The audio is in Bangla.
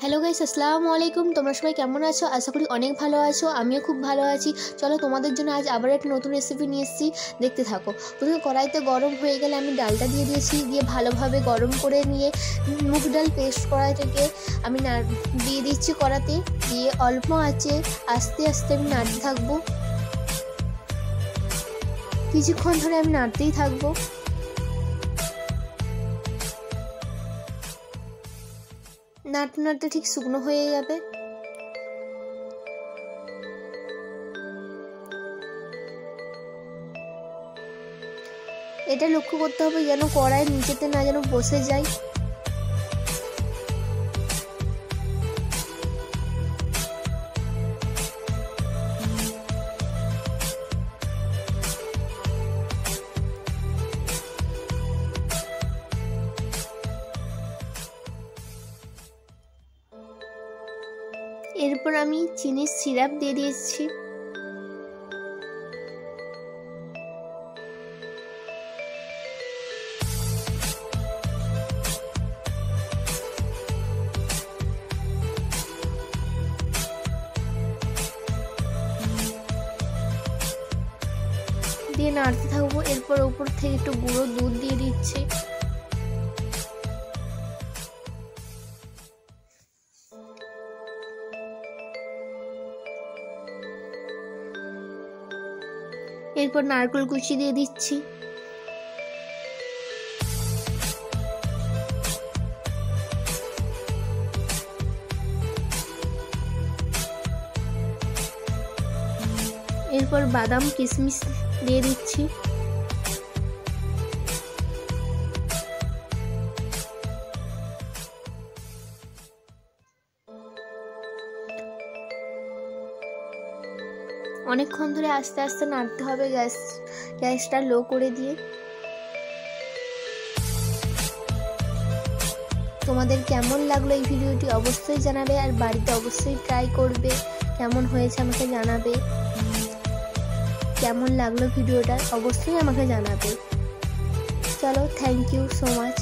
হ্যালো গাইস, আসসালামু আলাইকুম। তোমরা সবাই কেমন আছো? আশা করি অনেক ভালো আছো। আমিও খুব ভালো আছি। চলো তোমাদের জন্য আজ আবার একটা নতুন রেসিপি নিয়ে এসেছি, দেখতে থাকো। প্রথমে কড়াইতে গরম হয়ে গেলে আমি ডালটা দিয়ে দিয়েছি, দিয়ে ভালোভাবে গরম করে নিয়ে মুগ ডাল পেস্ট করা থেকে আমি দিয়ে দিচ্ছি কড়াতে, দিয়ে অল্প আঁচে আস্তে আস্তে আমি নাড়তে থাকবো। কিছুক্ষণ ধরে আমি নাড়তেই থাকবো। নাড়তে নাড়তে ঠিক শুকনো হয়ে যাবে। এটা লক্ষ্য করতে হবে যেন কড়াইয়ের নিচেতে না যেন বসে যায়। এরপর আমি চিনির সিরাপ দিয়ে দিয়েছি। দিয়ে নাড়তে থাকবো। এরপর উপর থেকে একটু গুঁড়ো দুধ দিয়ে দিচ্ছি। এরপর নারকেল কুচি দিয়ে দিচ্ছি। এরপর বাদাম কিশমিশ দিয়ে দিচ্ছি। অনেকক্ষণ ধরে আস্তে আস্তে নাড়তে হবে, গ্যাসটা লো করে দিয়ে। তোমাদের কেমন লাগলো এই ভিডিওটি অবশ্যই জানাবে, আর বাড়িতে অবশ্যই ট্রাই করবে। কেমন হয়েছে আমাকে জানাবে। কেমন লাগলো ভিডিওটা অবশ্যই আমাকে জানাবে। চলো, থ্যাংক ইউ সো মাচ।